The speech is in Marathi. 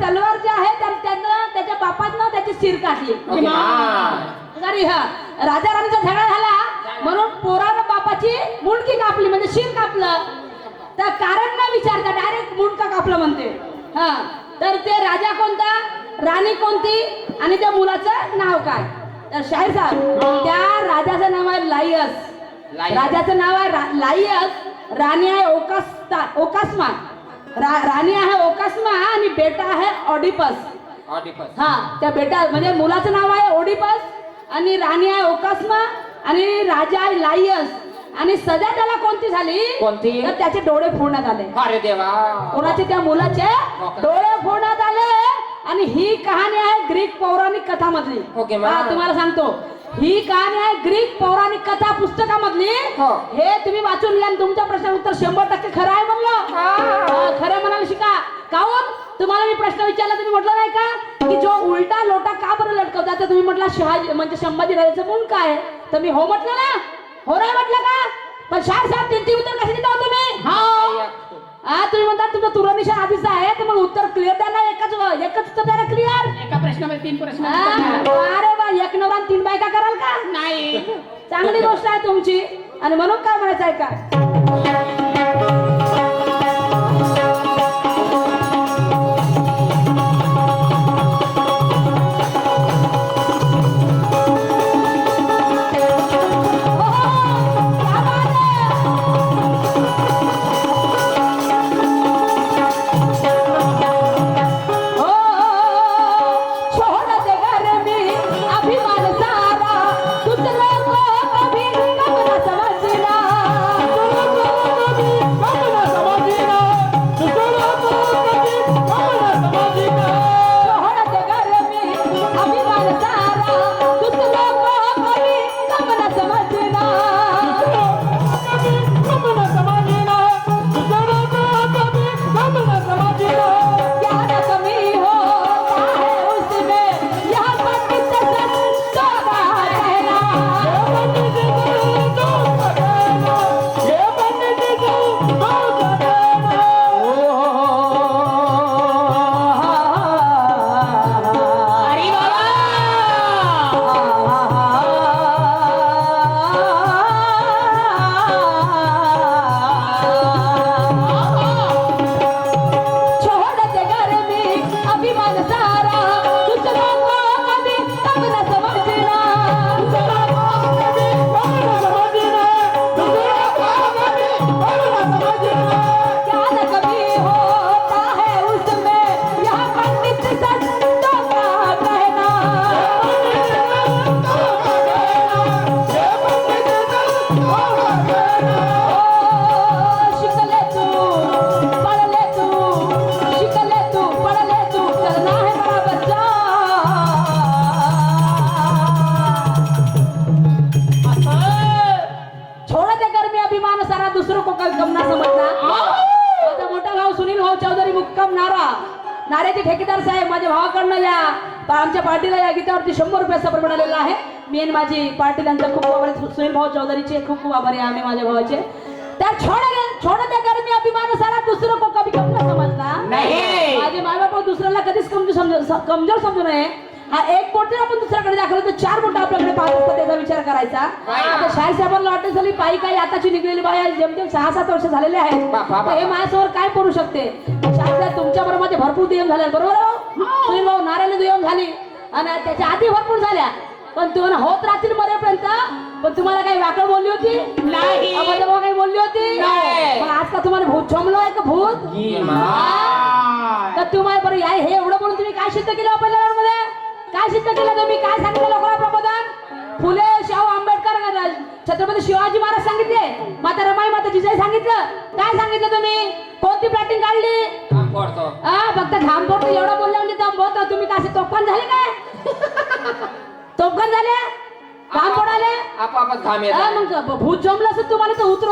तलवार जी आहे त्यानं त्याच्या बापानं त्याची शिर काढली. अरे हा राजा राणीचा झगडा झाला म्हणून पोरानं बापाची मुंडकी कापली म्हणजे शिर कापलं. तर कारण न विचारता डायरेक्ट मुंडका कापलं म्हणते. हा तर ते राजा कोणता, राणी कोणती आणि त्या मुलाचं नाव काय? तर शाहीर साहेब त्या राजाचं नाव आहे लायस. राजाचं नाव आहे लायस. राणी आहे ओकास्मा. राणी आहे ओकास्मा आणि बेटा आहे ऑडिपस. हा त्या बेटा म्हणजे मुलाचं नाव आहे ओडिपस आणि राणी आहे ओकास्मा आणि राजा आहे लायस. आणि सजा त्याला कोणती झाली? कोणती? तर त्याचे डोळे फोडण्यात आले. अरे देवा, कोणाचे? त्या मुलाचे डोळे फोडण्यात आले. आणि ही कहाणी आहे ग्रीक पौराणिक कथामधली. तुम्हाला सांगतो ही कहाणी आहे ग्रीक पौराणिक कथा पुस्तकामधली. हे तुम्ही वाचून घ्या. तुमच्या प्रश्नाचं उत्तर 100% खरं आहे म्हणलं. खरं म्हणायला शिका. काहून? तुम्हाला मी प्रश्न विचारला तुम्ही म्हटलं नाही का की जो उलटा लोटा का बरं लटकवता? तर तुम्ही म्हटला शिवाजी म्हणजे संभाजी राजाचं मूल काय? तर मी हो म्हटलं ना. हो नाही म्हटलं का? पण शाहीर साहेब त्यांची उत्तर कशी देता हो तुम्ही? हा तुम्ही म्हणता तुमचं तुरनिशाण आधीच आहे तर मग उत्तर क्लिअर द्या ना. एकच उत्तर द्या ना क्लिअर. एका प्रश्नामध्ये 3 प्रश्न. अरे बा 1 नवरा 3 बायका कराल का? नाही. चांगली गोष्ट आहे तुमची. आणि म्हणून काय म्हणायचं आहे का? नाऱ्याचे ठेकेदार साहेब माझ्या भावाकडनं या आमच्या पार्टीला या गीतावरती 100 रुपये सपोर्ट मिळालेला आहे. मी आणि माझी पार्टी त्यांचा खूप आभारी. सुनील भाऊ चौधरीचे खूप आभारी आहे आम्ही माझ्या भावाचे. त्या छोड़ दे कर मी अभिमान सारा दूसरों को कभी कम न समझना. नाही. माझे माय बाप दुसऱ्याला कधीच कमजोर समजू नये. हा एक बोट जर आपण दुसऱ्याकडे दाखवलं तर 4 बोट आपल्याकडे 5 असतात त्याचा विचार करायचा. आता शाहीर साहेबांना वाटत झाली पायी काही आताची निघलेली बाई आहे जेमतेम 6-7 वर्ष झालेले आहेत. हे माझ्यासमोर काय करू शकते? शाहीर साहेब तुमच्या बरोबर माझे भरपूर दुय्यम झाले बरोबर. तुम्ही भाऊ नारायण दुय्यम झाली आणि त्याच्या आधी भरपूर झाल्या. पण तुम्हाला होत राहतील मरेपर्यंत. पण तुम्हाला काही वाकड बोलली होती नाही. काही बोलली होती नाही. पण आज का तुम्हाला भूत झोमलो आहे का भूत? तर तुम्हाला बरं हे एवढं बोलून तुम्ही काय सिद्ध केलं आपल्या मध्ये? काय सिद्ध केलं तुम्ही? काय सांगितलं लोकांना प्रबोधन? फुले शाहू आंबेडकर छत्रपती शिवाजी महाराज सांगितले. माता रमाई माता जिजाई सांगितलं. काय सांगितलं तुम्ही? कोणती प्लॅटिंग काढली? फक्त घाम पडतो एवढं बोललं म्हणजे दम बोलतो. तुम्ही काय तोफान झाले काय? तोफान झाले? घाम पडाले? आपापच घाम येत. मग भूत जमलं असं तुम्हाला तर उतरू